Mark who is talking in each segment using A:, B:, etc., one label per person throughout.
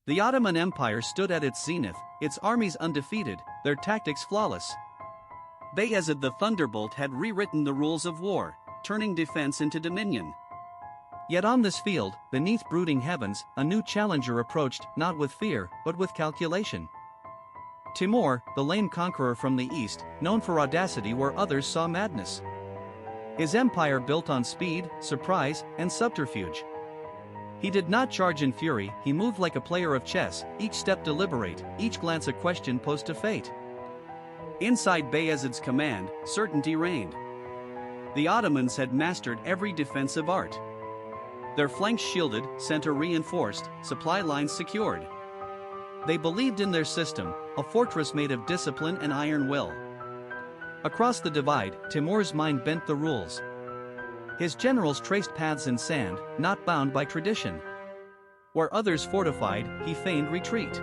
A: The Ottoman Empire stood at its zenith, its armies undefeated, their tactics flawless. Bayezid the Thunderbolt had rewritten the rules of war, turning defense into dominion. Yet on this field, beneath brooding heavens, a new challenger approached, not with fear, but with calculation. Timur, the lame conqueror from the east, known for audacity where others saw madness. His empire built on speed, surprise, and subterfuge. He did not charge in fury, he moved like a player of chess, each step deliberate, each glance a question posed to fate. Inside Bayezid's command, certainty reigned. The Ottomans had mastered every defensive art. Their flanks shielded, center reinforced, supply lines secured. They believed in their system, a fortress made of discipline and iron will. Across the divide, Timur's mind bent the rules. His generals traced paths in sand, not bound by tradition. Where others fortified, he feigned retreat.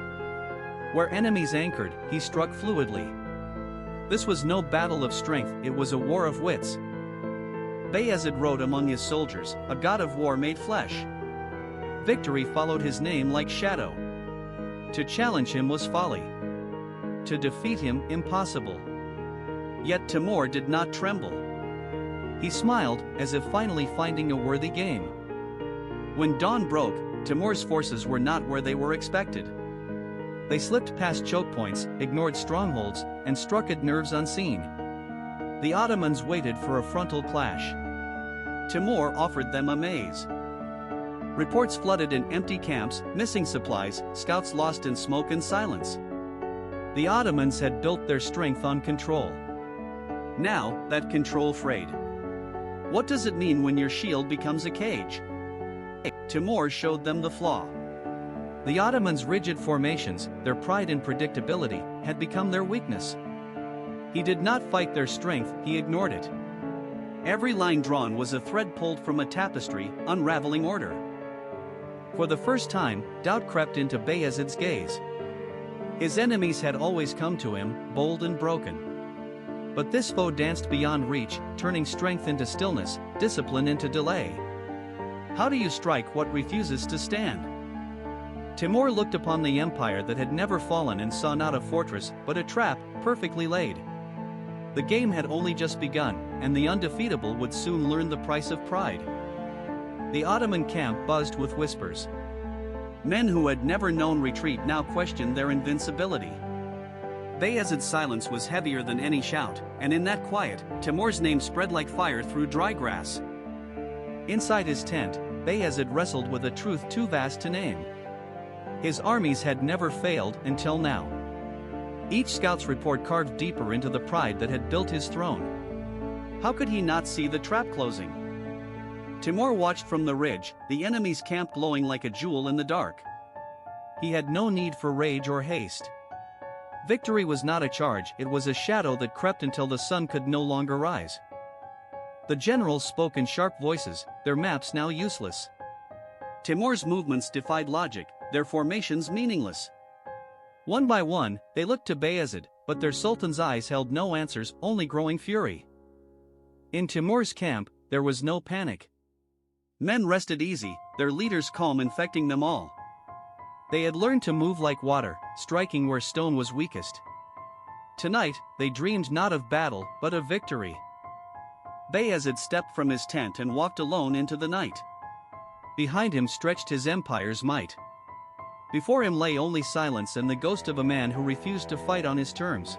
A: Where enemies anchored, he struck fluidly. This was no battle of strength, it was a war of wits. Bayezid rode among his soldiers, a god of war made flesh. Victory followed his name like shadow. To challenge him was folly. To defeat him, impossible. Yet Timur did not tremble. He smiled, as if finally finding a worthy game. When dawn broke, Timur's forces were not where they were expected. They slipped past choke points, ignored strongholds, and struck at nerves unseen. The Ottomans waited for a frontal clash. Timur offered them a maze. Reports flooded in empty camps, missing supplies, scouts lost in smoke and silence. The Ottomans had built their strength on control. Now, that control frayed. What does it mean when your shield becomes a cage? Timur showed them the flaw. The Ottomans' rigid formations, their pride in predictability, had become their weakness. He did not fight their strength, he ignored it. Every line drawn was a thread pulled from a tapestry, unraveling order. For the first time, doubt crept into Bayezid's gaze. His enemies had always come to him, bold and broken. But this foe danced beyond reach, turning strength into stillness, discipline into delay. How do you strike what refuses to stand? Timur looked upon the empire that had never fallen and saw not a fortress, but a trap, perfectly laid. The game had only just begun, and the undefeatable would soon learn the price of pride. The Ottoman camp buzzed with whispers. Men who had never known retreat now questioned their invincibility. Bayezid's silence was heavier than any shout, and in that quiet, Timur's name spread like fire through dry grass. Inside his tent, Bayezid wrestled with a truth too vast to name. His armies had never failed until now. Each scout's report carved deeper into the pride that had built his throne. How could he not see the trap closing? Timur watched from the ridge, the enemy's camp glowing like a jewel in the dark. He had no need for rage or haste. Victory was not a charge, it was a shadow that crept until the sun could no longer rise. The generals spoke in sharp voices, their maps now useless. Timur's movements defied logic, their formations meaningless. One by one, they looked to Bayezid, but their sultan's eyes held no answers, only growing fury. In Timur's camp, there was no panic. Men rested easy, their leaders calm, infecting them all. They had learned to move like water, striking where stone was weakest. Tonight, they dreamed not of battle, but of victory. Bayezid stepped from his tent and walked alone into the night. Behind him stretched his empire's might. Before him lay only silence and the ghost of a man who refused to fight on his terms.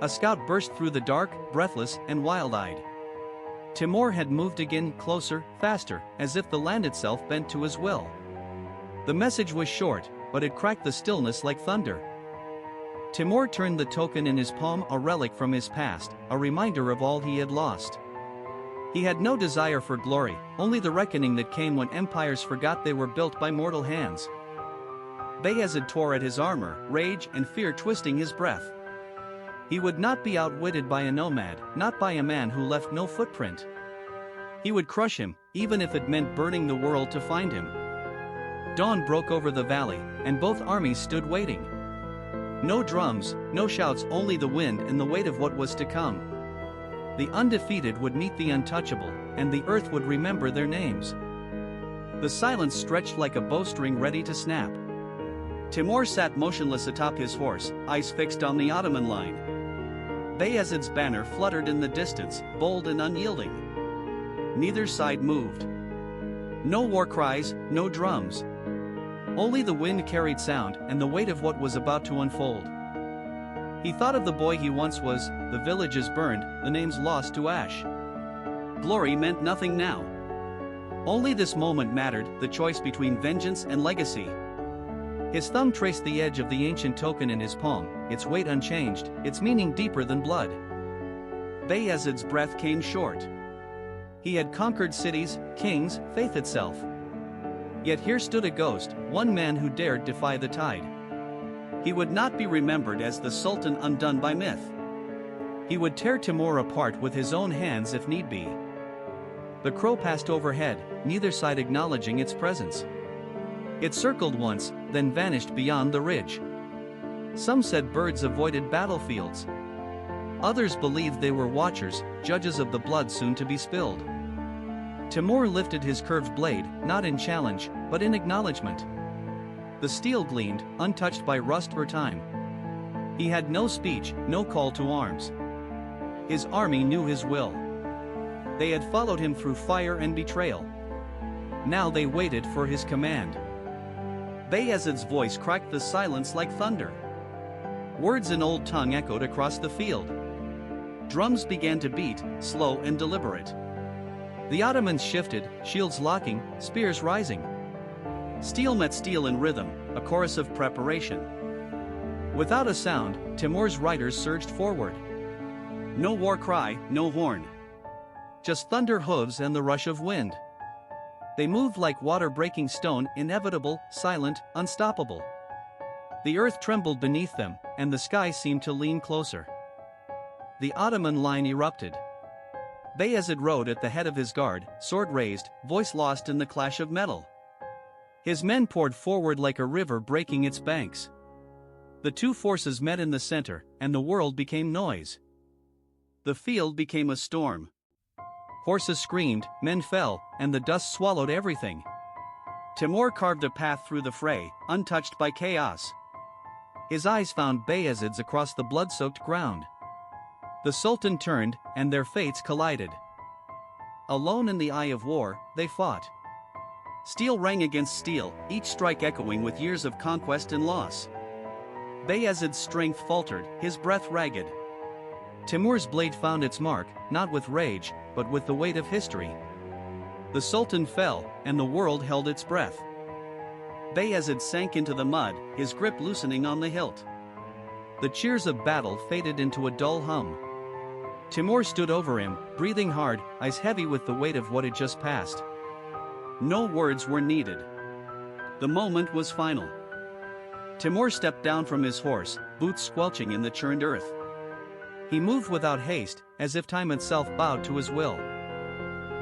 A: A scout burst through the dark, breathless, and wild-eyed. Timur had moved again, closer, faster, as if the land itself bent to his will. The message was short, but it cracked the stillness like thunder. Timur turned the token in his palm, a relic from his past, a reminder of all he had lost. He had no desire for glory, only the reckoning that came when empires forgot they were built by mortal hands. Bayezid tore at his armor, rage and fear twisting his breath. He would not be outwitted by a nomad, not by a man who left no footprint. He would crush him, even if it meant burning the world to find him. Dawn broke over the valley, and both armies stood waiting. No drums, no shouts, only the wind and the weight of what was to come. The undefeated would meet the untouchable, and the earth would remember their names. The silence stretched like a bowstring ready to snap. Timur sat motionless atop his horse, eyes fixed on the Ottoman line. Bayezid's banner fluttered in the distance, bold and unyielding. Neither side moved. No war cries, no drums. Only the wind carried sound and the weight of what was about to unfold. He thought of the boy he once was, the villages burned, the names lost to ash. Glory meant nothing now. Only this moment mattered, the choice between vengeance and legacy. His thumb traced the edge of the ancient token in his palm, its weight unchanged, its meaning deeper than blood. Bayezid's breath came short. He had conquered cities, kings, faith itself. Yet here stood a ghost, one man who dared defy the tide. He would not be remembered as the Sultan undone by myth. He would tear Timur apart with his own hands if need be. The crow passed overhead, neither side acknowledging its presence. It circled once, then vanished beyond the ridge. Some said birds avoided battlefields. Others believed they were watchers, judges of the blood soon to be spilled. Timur lifted his curved blade, not in challenge, but in acknowledgement. The steel gleamed, untouched by rust or time. He had no speech, no call to arms. His army knew his will. They had followed him through fire and betrayal. Now they waited for his command. Bayezid's voice cracked the silence like thunder. Words in old tongue echoed across the field. Drums began to beat, slow and deliberate. The Ottomans shifted, shields locking, spears rising. Steel met steel in rhythm, a chorus of preparation. Without a sound, Timur's riders surged forward. No war cry, no horn. Just thunder hooves and the rush of wind. They moved like water breaking stone, inevitable, silent, unstoppable. The earth trembled beneath them, and the sky seemed to lean closer. The Ottoman line erupted. Bayezid rode at the head of his guard, sword raised, voice lost in the clash of metal. His men poured forward like a river breaking its banks. The two forces met in the center, and the world became noise. The field became a storm. Horses screamed, men fell, and the dust swallowed everything. Timur carved a path through the fray, untouched by chaos. His eyes found Bayezid's across the blood-soaked ground. The Sultan turned, and their fates collided. Alone in the eye of war, they fought. Steel rang against steel, each strike echoing with years of conquest and loss. Bayezid's strength faltered, his breath ragged. Timur's blade found its mark, not with rage, but with the weight of history. The Sultan fell, and the world held its breath. Bayezid sank into the mud, his grip loosening on the hilt. The cheers of battle faded into a dull hum. Timur stood over him, breathing hard, eyes heavy with the weight of what had just passed. No words were needed. The moment was final. Timur stepped down from his horse, boots squelching in the churned earth. He moved without haste, as if time itself bowed to his will.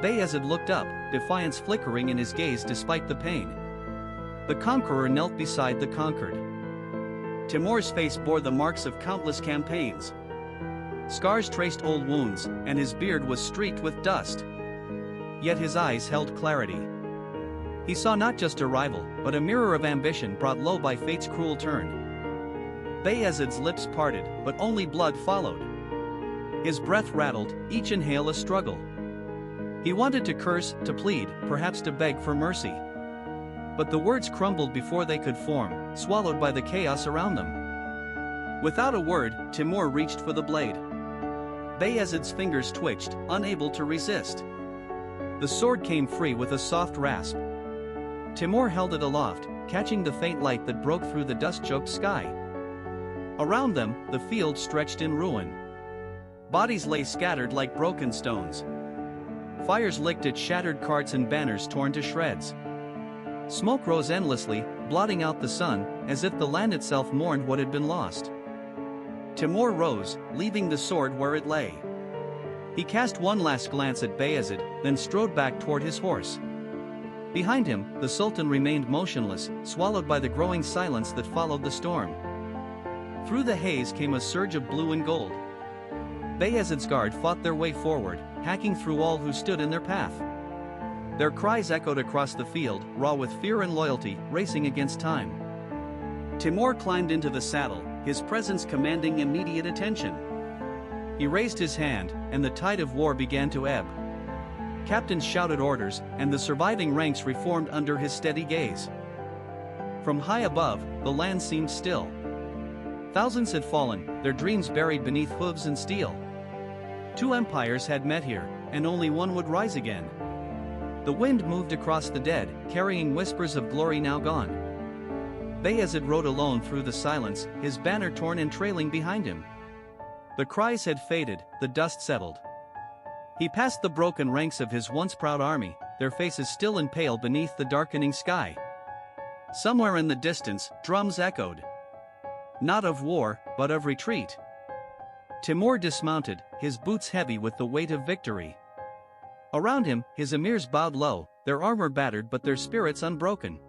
A: Bayezid looked up, defiance flickering in his gaze despite the pain. The conqueror knelt beside the conquered. Timur's face bore the marks of countless campaigns. Scars traced old wounds, and his beard was streaked with dust. Yet his eyes held clarity. He saw not just a rival, but a mirror of ambition brought low by fate's cruel turn. Bayezid's lips parted, but only blood followed. His breath rattled, each inhale a struggle. He wanted to curse, to plead, perhaps to beg for mercy. But the words crumbled before they could form, swallowed by the chaos around them. Without a word, Timur reached for the blade. Bayezid's fingers twitched, unable to resist. The sword came free with a soft rasp. Timur held it aloft, catching the faint light that broke through the dust-choked sky. Around them, the field stretched in ruin. Bodies lay scattered like broken stones. Fires licked at shattered carts and banners torn to shreds. Smoke rose endlessly, blotting out the sun, as if the land itself mourned what had been lost. Timur rose, leaving the sword where it lay. He cast one last glance at Bayezid, then strode back toward his horse. Behind him, the Sultan remained motionless, swallowed by the growing silence that followed the storm. Through the haze came a surge of blue and gold. Bayezid's guard fought their way forward, hacking through all who stood in their path. Their cries echoed across the field, raw with fear and loyalty, racing against time. Timur climbed into the saddle, his presence commanding immediate attention. He raised his hand, and the tide of war began to ebb. Captains shouted orders, and the surviving ranks reformed under his steady gaze. From high above, the land seemed still. Thousands had fallen, their dreams buried beneath hooves and steel. Two empires had met here, and only one would rise again. The wind moved across the dead, carrying whispers of glory now gone. Bayezid rode alone through the silence, his banner torn and trailing behind him. The cries had faded, the dust settled. He passed the broken ranks of his once proud army, their faces still and pale beneath the darkening sky. Somewhere in the distance, drums echoed. Not of war, but of retreat. Timur dismounted, his boots heavy with the weight of victory. Around him, his emirs bowed low, their armor battered but their spirits unbroken.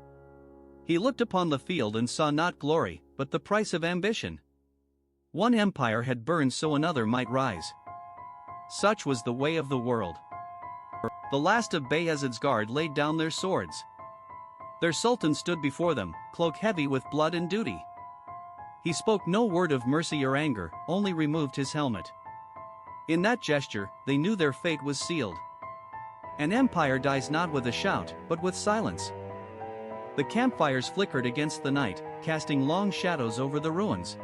A: He looked upon the field and saw not glory, but the price of ambition. One empire had burned so another might rise. Such was the way of the world. The last of Bayezid's guard laid down their swords. Their sultan stood before them, cloak heavy with blood and duty. He spoke no word of mercy or anger, only removed his helmet. In that gesture, they knew their fate was sealed. An empire dies not with a shout, but with silence. The campfires flickered against the night, casting long shadows over the ruins.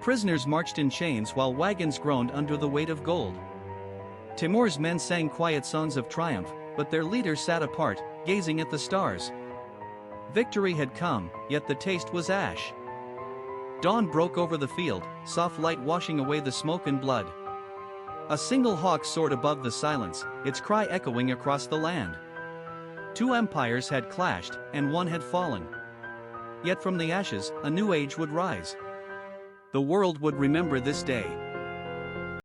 A: Prisoners marched in chains while wagons groaned under the weight of gold. Timur's men sang quiet songs of triumph, but their leader sat apart, gazing at the stars. Victory had come, yet the taste was ash. Dawn broke over the field, soft light washing away the smoke and blood. A single hawk soared above the silence, its cry echoing across the land. Two empires had clashed, and one had fallen. Yet from the ashes, a new age would rise. The world would remember this day.